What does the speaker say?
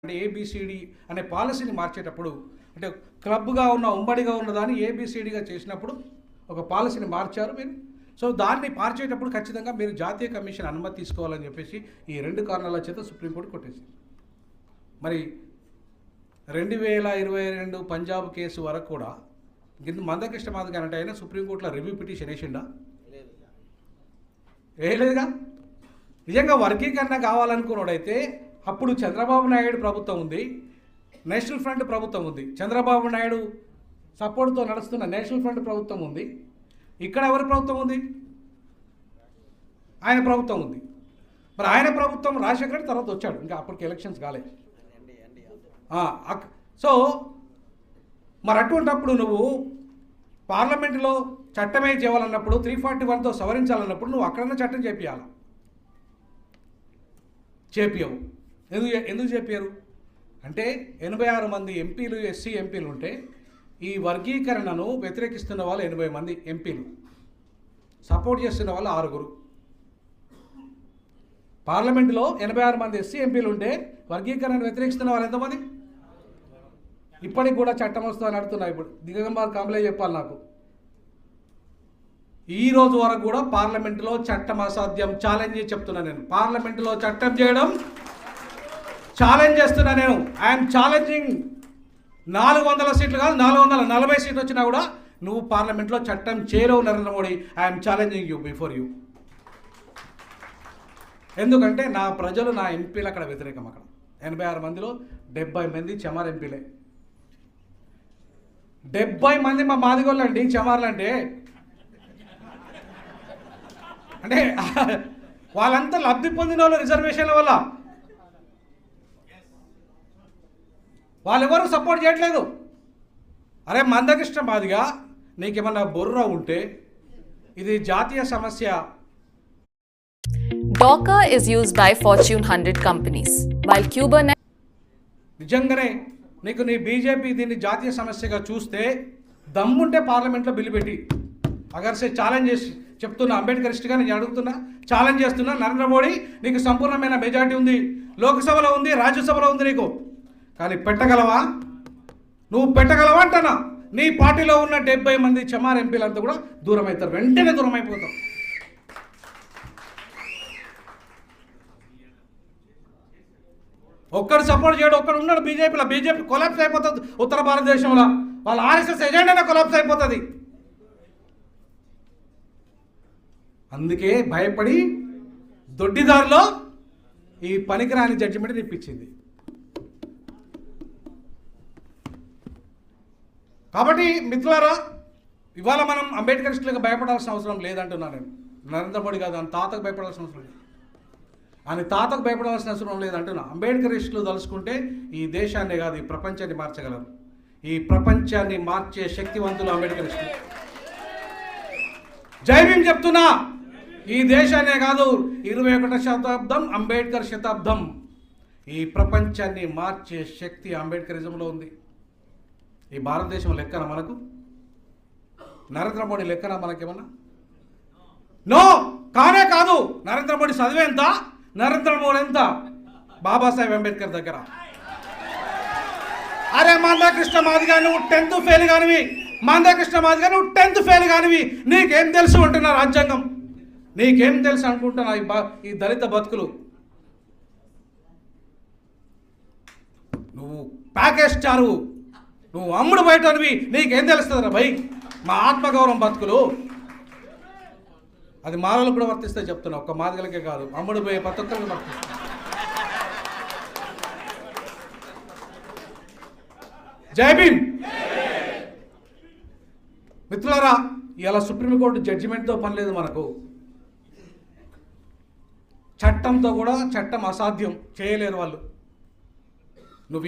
అంటే ఏబిసిడి అనే పాలసీని మార్చేటప్పుడు అంటే క్లబ్గా ఉన్న ఉమ్మడిగా ఉన్నదాన్ని ఏబిసిడిగా చేసినప్పుడు ఒక పాలసీని మార్చారు మీరు. సో దాన్ని మార్చేటప్పుడు ఖచ్చితంగా మీరు జాతీయ కమిషన్ అనుమతి తీసుకోవాలని చెప్పేసి ఈ 2 కారణాల చేత సుప్రీంకోర్టు కొట్టేసింది. మరి 2022 పంజాబ్ కేసు వరకు కూడా మందకృష్ణ మాదిగ అంటే అయినా సుప్రీంకోర్టులో రివ్యూ పిటిషన్ వేసిండా? వేయలేదుగా. నిజంగా వర్గీకరణ కావాలనుకున్నాడైతే అప్పుడు చంద్రబాబు నాయుడు ప్రభుత్వం ఉంది, నేషనల్ ఫ్రంట్ ప్రభుత్వం ఉంది, చంద్రబాబు నాయుడు సపోర్ట్తో నడుస్తున్న నేషనల్ ఫ్రంట్ ప్రభుత్వం ఉంది. ఇక్కడ ఎవరి ప్రభుత్వం ఉంది? ఆయన ప్రభుత్వం ఉంది. మరి ఆయన ప్రభుత్వం రాజశేఖర్ తర్వాత వచ్చాడు, ఇంకా అప్పటికి ఎలక్షన్స్ కాలేదు. సో మరి అటువంటిప్పుడు నువ్వు పార్లమెంటులో చట్టమే చేయాలన్నప్పుడు 341తో సవరించాలన్నప్పుడు నువ్వు అక్కడన్నా చట్టం చేపియాలి. చేపియవు. ఎందుకు చెప్పారు అంటే 86 మంది ఎంపీలు ఎస్సీ ఎంపీలు ఉంటే ఈ వర్గీకరణను వ్యతిరేకిస్తున్న వాళ్ళు 80 మంది ఎంపీలు, సపోర్ట్ చేస్తున్న వాళ్ళు 6. పార్లమెంటులో 86 మంది ఎస్సీ ఎంపీలు ఉంటే వర్గీకరణను వ్యతిరేకిస్తున్న వాళ్ళు ఎంతమంది? ఇప్పటికి కూడా చట్టం వస్తుందని అడుగుతున్నా. ఇప్పుడు దిగంబర్ కాంబ్లే చెప్పాలి నాకు. ఈ రోజు వరకు కూడా పార్లమెంటులో చట్టం అసాధ్యం, ఛాలెంజ్ చెప్తున్నా నేను. పార్లమెంటులో చట్టం చేయడం ఛాలెంజ్ చేస్తున్నా నేను. I'm challenging. 400 సీట్లు కాదు, 440 సీట్లు వచ్చినా కూడా నువ్వు పార్లమెంట్లో చట్టం చేయలేవు Narendra Modi. I'm challenging you before you. ఎందుకంటే నా ప్రజలు, నా ఎంపీలు అక్కడ వ్యతిరేకం. అక్కడ 86 మందిలో 70 మంది చమార్ ఎంపీలే. 70 మంది మా మాదిగోళ్ళు అండి చమార్లు అంటే వాళ్ళంతా లబ్ధి పొందిన వాళ్ళు రిజర్వేషన్ల వల్ల. వాళ్ళెవరూ సపోర్ట్ చేయట్లేదు. అరే మందకృష్ణ మాదిగా నీకేమన్నా బొర్ర ఉంటే ఇది జాతీయ సమస్య. Docker is used by Fortune 100 companies, while Kubernetes నిజంగానే నీకు నీ బీజేపీ దీన్ని జాతీయ సమస్యగా చూస్తే దమ్ముంటే పార్లమెంట్లో బిల్లు పెట్టి అగర్సే ఛాలెంజ్ చేసి చెప్తున్నా, అంబేద్కరిస్ట్గా నేను అడుగుతున్నా, ఛాలెంజ్ చేస్తున్నా. నరేంద్ర మోడీ నీకు సంపూర్ణమైన మెజార్టీ ఉంది, లోక్సభలో ఉంది, రాజ్యసభలో ఉంది నీకు. కానీ పెట్టగలవా? నువ్వు పెట్టగలవా అంటనా? నీ పార్టీలో ఉన్న 70 మంది చమార్ ఎంపీలంతా కూడా దూరం అవుతారు, వెంటనే దూరం అయిపోతాం. ఒక్కడు సపోర్ట్ చేయడు, ఒక్కడు ఉన్నాడు బీజేపీలో. బీజేపీ కొలాప్స్ అయిపోతుంది ఉత్తర భారతదేశంలో. వాళ్ళ ఆర్ఎస్ఎస్ ఎజెండానే కొలాప్స్ అయిపోతుంది. అందుకే భయపడి దొడ్డిదారిలో ఈ పనికిరాని జడ్జిమెంట్ ఇప్పించింది. కాబట్టి మిత్రులారా, ఇవాళ మనం అంబేద్కరిస్టులకు భయపడాల్సిన అవసరం లేదంటున్నాను నేను. నరేంద్ర మోడీ కాదు, ఆయన తాతకు భయపడాల్సిన అవసరం లేదు. ఆయన తాతకు భయపడాల్సిన అవసరం లేదంటున్నా. అంబేద్కరిస్టులు తలుచుకుంటే ఈ దేశాన్ని కాదు, ఈ ప్రపంచాన్ని మార్చగలరు. ఈ ప్రపంచాన్ని మార్చే శక్తివంతులు అంబేద్కరిస్టులు. జై భీమ్ చెప్తున్నా. ఈ దేశాన్నే కాదు, 21వ శతాబ్దం అంబేద్కర్ శతాబ్దం. ఈ ప్రపంచాన్ని మార్చే శక్తి అంబేద్కరిజంలో ఉంది. ఈ భారతదేశం లెక్కన మనకు? నరేంద్ర మోడీ లెక్కన మనకేమన్నా? నో, కానే కాదు. నరేంద్ర మోడీ చదివే ఎంత? నరేంద్ర మోడీ ఎంత? బాబాసాహెబ్ అంబేద్కర్ దగ్గర. అరే మందకృష్ణ మాదిగా నువ్వు 10th ఫెయిల్ కానివి, మందకృష్ణ మాదిగా నువ్వు 10th ఫెయిల్ కానివి, నీకేం తెలుసు అంటున్నా రాజ్యాంగం? నీకేం తెలుసు అనుకుంటున్నా ఈ దళిత బతుకులు? నువ్వు ప్యాకేజ్ స్టారు, నువ్వు అమ్ముడు బయటనివి, నీకేం తెలుస్తుందిరా భయ్? మా ఆత్మగౌరవం బతుకులు అది మాలలకు కూడా వర్తిస్తే చెప్తున్నా, ఒక్క మాదిగలకే కాదు, అమ్ముడు పోయే ప్రతి ఒక్కరికి వర్తిస్తుంది. జై భీమ్. మిత్రులారా, ఇలా సుప్రీంకోర్టు జడ్జిమెంట్తో పని లేదు మనకు. చట్టంతో కూడా చట్టం అసాధ్యం చేయలేరు వాళ్ళు. నువ్వు